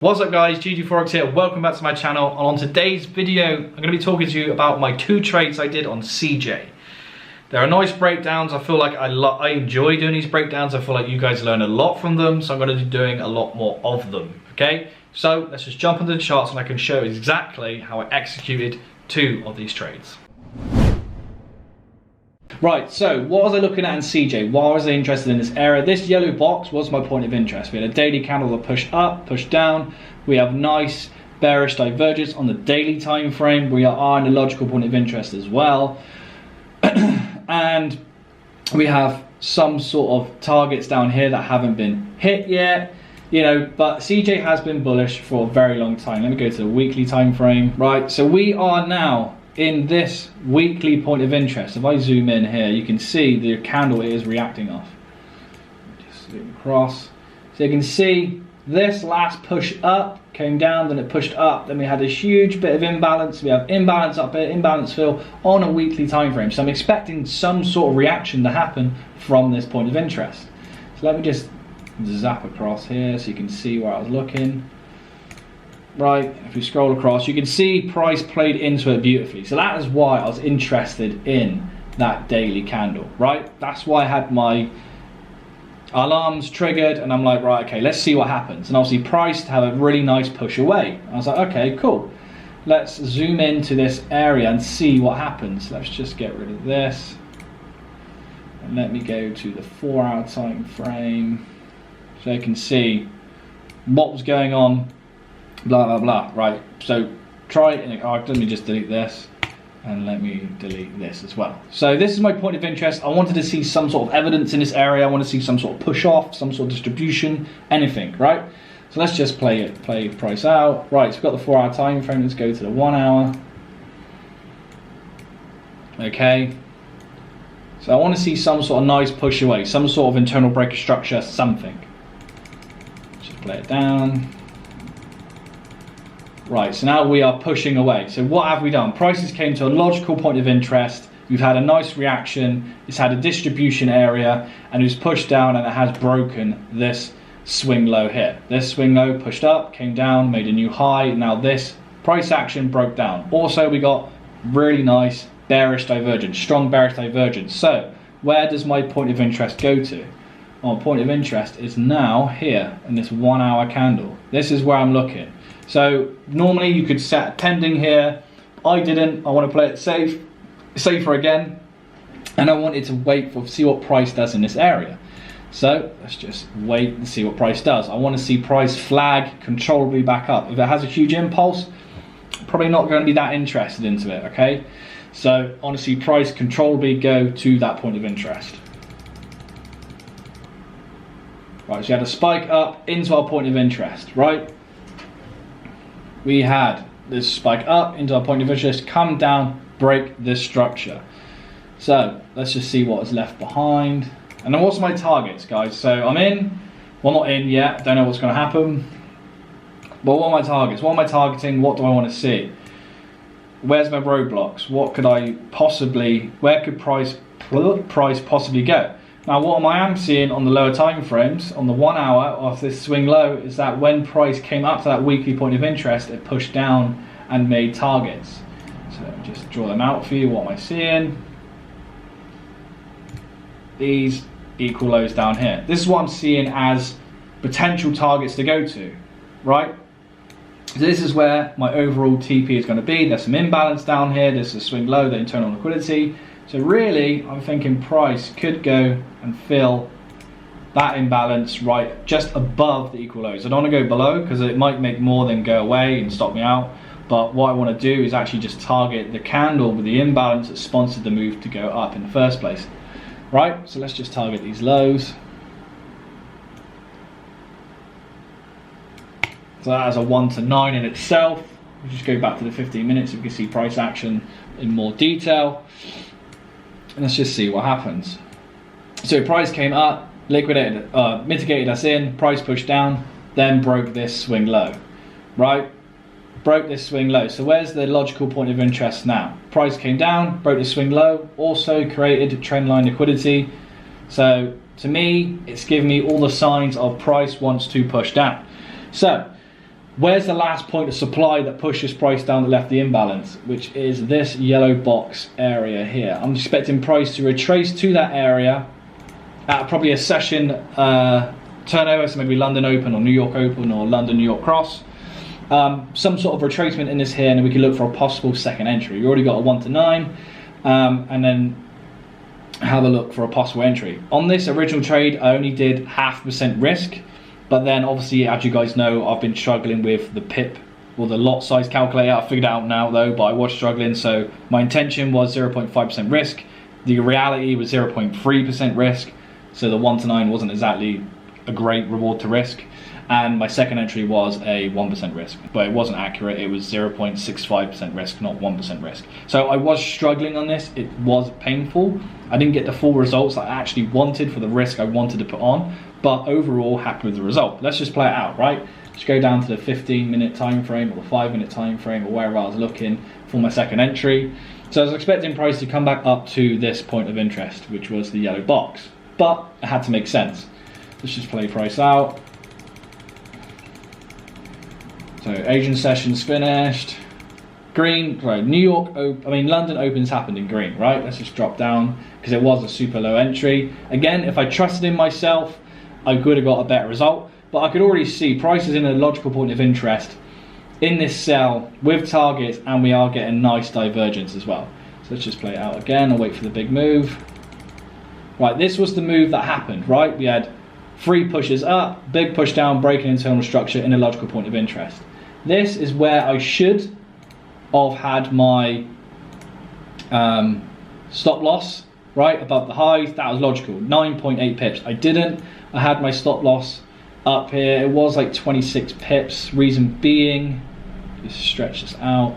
What's up guys, GGFOREX here, welcome back to my channel. And on today's video, I'm going to be talking to you about my two trades I did on CJ. There are nice breakdowns. I feel like I enjoy doing these breakdowns. I feel like you guys learn a lot from them, so I'm going to be doing a lot more of them, okay? So let's just jump into the charts and I can show exactly how I executed two of these trades. Right, so what was I looking at in CJ? Why was I interested in this area? This yellow box was my point of interest. We had a daily candle that pushed up, pushed down. We have nice bearish divergence on the daily time frame. We are in a logical point of interest as well. And we have some sort of targets down here that haven't been hit yet. You know, but CJ has been bullish for a very long time. Let me go to the weekly time frame. Right, so we are now in this weekly point of interest. If I zoom in here, you can see the candle is reacting off. Just zoom across. So you can see this last push up came down, then it pushed up, then we had a huge bit of imbalance. We have imbalance up here, imbalance fill on a weekly time frame. So I'm expecting some sort of reaction to happen from this point of interest. So let me just zap across here so you can see where I was looking. Right, if we scroll across, you can see price played into it beautifully. So that is why I was interested in that daily candle, right? That's why I had my alarms triggered and I'm like, right, okay, let's see what happens. And obviously price to have a really nice push away. I was like, okay, cool. Let's zoom into this area and see what happens. Let's just get rid of this. And let me go to the 4-hour time frame so you can see what was going on. Blah blah blah. Right, so try it. Let me just delete this and let me delete this as well. So this is my point of interest. I wanted to see some sort of evidence in this area. I want to see some sort of push off, some sort of distribution, anything, right? So let's just play price out. Right, so we've got the 4-hour time frame. Let's go to the 1 hour. Okay, so I want to see some sort of nice push away, some sort of internal breaker structure, something. Just play it down. Right, so now we are pushing away. So what have we done? Prices came to a logical point of interest. We've had a nice reaction. It's had a distribution area and it's pushed down and it has broken this swing low here. This swing low pushed up, came down, made a new high. Now this price action broke down. Also, we got really nice bearish divergence, strong bearish divergence. So where does my point of interest go to? My point of interest is now here in this 1 hour candle. This is where I'm looking. So normally you could set pending here. I didn't. I want to play it safer again, and I wanted to wait for see what price does in this area. So let's just wait and see what price does. I want to see price flag controllably back up. If it has a huge impulse, probably not going to be that interested into it. Okay, so I want to see price controllably go to that point of interest. Right, so you had a spike up into our point of interest, right? We had this spike up into our point of interest, come down, break this structure. So let's just see what is left behind. And then what's my targets, guys? So I'm in, well, not in yet, don't know what's going to happen. But what are my targets? What am I targeting? What do I want to see? Where's my roadblocks? What could I possibly, where could price possibly go? Now what I am seeing on the lower time frames, on the 1 hour of this swing low, is that when price came up to that weekly point of interest, it pushed down and made targets. So let me just draw them out for you. What am I seeing? These equal lows down here. This is what I'm seeing as potential targets to go to, right? So this is where my overall TP is going to be. There's some imbalance down here. There's a swing low, the internal liquidity. So really, I'm thinking price could go and fill that imbalance right just above the equal lows. I don't want to go below because it might make more than go away and stop me out. But what I want to do is actually just target the candle with the imbalance that sponsored the move to go up in the first place. Right, so let's just target these lows. So that is a 1 to 9 in itself. We'll just go back to the 15 minutes so we can see price action in more detail. And let's just see what happens. So price came up, liquidated, mitigated us in, price pushed down, then broke this swing low, right? Broke this swing low. So where's the logical point of interest now? Price came down, broke the swing low, also created trend line liquidity. So to me, it's giving me all the signs of price wants to push down. So Where's the last point of supply that pushed this price down that left the imbalance, which is this yellow box area here. I'm expecting price to retrace to that area at probably a session turnover, so maybe London Open or New York Open or London New York Cross. Some sort of retracement in this here, and then we can look for a possible second entry. We already got a 1 to 9, and then have a look for a possible entry. On this original trade, I only did 0.5% risk, but then obviously, as you guys know, I've been struggling with the pip or the lot size calculator. I figured it out now though, but I was struggling, so my intention was 0.5% risk. The reality was 0.3% risk, so the 1 to 9 wasn't exactly a great reward to risk. And my second entry was a 1% risk, but it wasn't accurate. It was 0.65% risk, not 1% risk. So I was struggling on this. It was painful. I didn't get the full results I actually wanted for the risk I wanted to put on, but overall happy with the result. Let's just play it out, right? Just go down to the 15-minute time frame or the 5-minute time frame or wherever I was looking for my second entry. So I was expecting price to come back up to this point of interest, which was the yellow box, but it had to make sense. Let's just play price out. So Asian sessions finished. Green, right, London Opens happened in green, right? Let's just drop down because it was a super low entry. Again, if I trusted in myself, I could have got a better result, but I could already see prices in a logical point of interest in this sell with targets, and we are getting nice divergence as well. So let's just play it out again. I'll wait for the big move. Right, this was the move that happened, right? We had 3 pushes up, big push down, breaking internal structure in a logical point of interest. This is where I should have had my stop loss, right, above the highs. That was logical, 9.8 pips. I didn't. I had my stop loss up here. It was like 26 pips. Reason being, just stretch this out,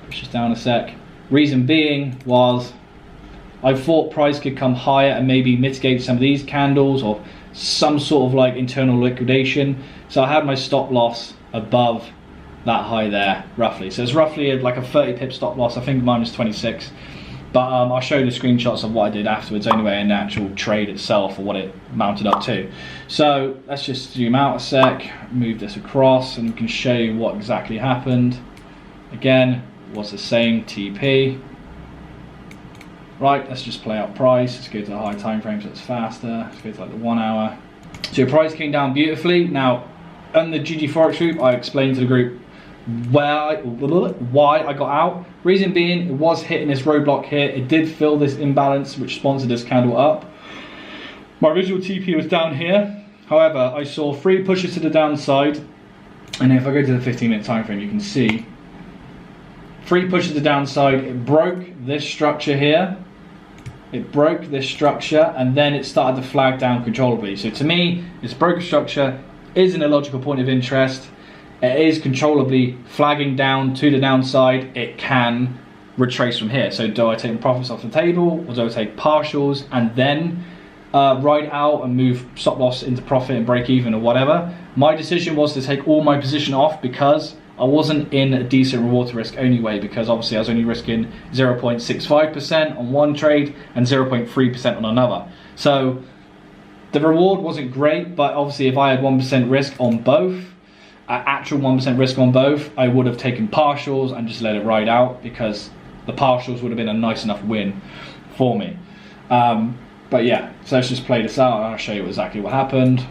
push this down a sec. Reason being was I thought price could come higher and maybe mitigate some of these candles or some sort of like internal liquidation. So I had my stop loss above that high there, roughly. So it's roughly like a 30 pip stop loss. I think mine was 26. But I'll show you the screenshots of what I did afterwards anyway in the actual trade itself, or what it mounted up to. So let's just zoom out a sec, move this across, and we can show you what exactly happened. Again, it was the same TP. Right, let's just play out price. Let's go to the high time frame so it's faster. Let's go to like the 1 hour. So price came down beautifully. Now, on the GGFOREX group, I explained to the group why I got out. Reason being, it was hitting this roadblock here. It did fill this imbalance which sponsored this candle up. My original TP was down here. However, I saw 3 pushes to the downside, and if I go to the 15-minute time frame, you can see 3 pushes to the downside. It broke this structure here. It broke this structure, and then it started to flag down controllably. So to me, this broken structure is in a logical point of interest. It is controllably flagging down to the downside. It can retrace from here. So do I take profits off the table, or do I take partials and then ride out and move stop loss into profit and break even or whatever? My decision was to take all my position off because I wasn't in a decent reward to risk anyway, because obviously I was only risking 0.65% on one trade and 0.3% on another. So the reward wasn't great, but obviously if I had 1% risk on both, actual 1% risk on both, I would have taken partials and just let it ride out, because the partials would have been a nice enough win for me. But yeah, so let's just play this out and I'll show you exactly what happened.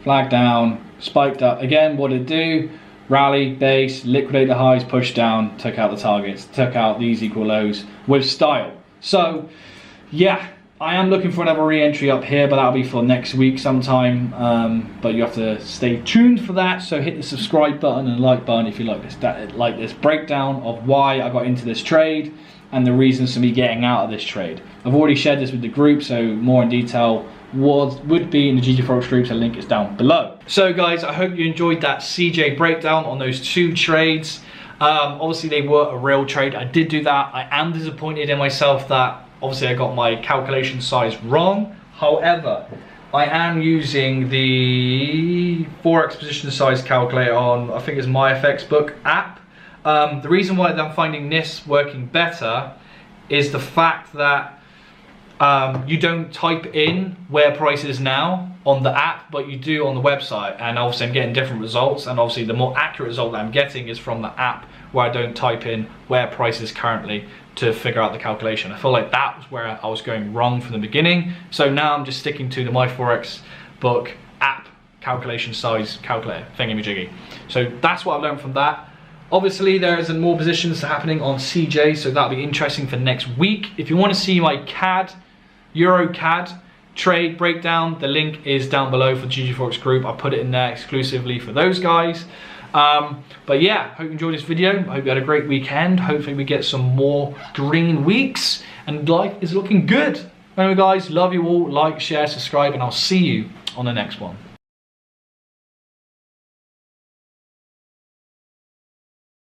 Flag down, spiked up. Again, what did it do? Rally, base, liquidate the highs, push down, took out the targets, took out these equal lows with style. So yeah, I am looking for another re-entry up here, but that'll be for next week sometime. But you have to stay tuned for that. So hit the subscribe button and like button if you like this breakdown of why I got into this trade and the reasons for me getting out of this trade. I've already shared this with the group, so more in detail would be in the GGFOREX group, so the link is down below. So guys, I hope you enjoyed that CJ breakdown on those 2 trades. Obviously they were a real trade. I did do that. I am disappointed in myself that obviously I got my calculation size wrong. However, I am using the Forex position size calculator on, I think it's MyFX book app. The reason why I'm finding this working better is the fact that you don't type in where price is now on the app, but you do on the website, and obviously I'm getting different results, and obviously the more accurate result that I'm getting is from the app, where I don't type in where price is currently to figure out the calculation. I feel like that was where I was going wrong from the beginning, so now I'm just sticking to the My Forex book app calculation size calculator thingamajiggy. So that's what I've learned from that. Obviously there's more positions happening on CJ, so that'll be interesting for next week. If you want to see my CAD, Euro CAD trade breakdown, the link is down below for the GGFOREX group. I put it in there exclusively for those guys. But yeah, hope you enjoyed this video. I hope you had a great weekend. Hopefully we get some more green weeks, and life is looking good. Anyway guys, love you all. Like, share, subscribe, and I'll see you on the next one.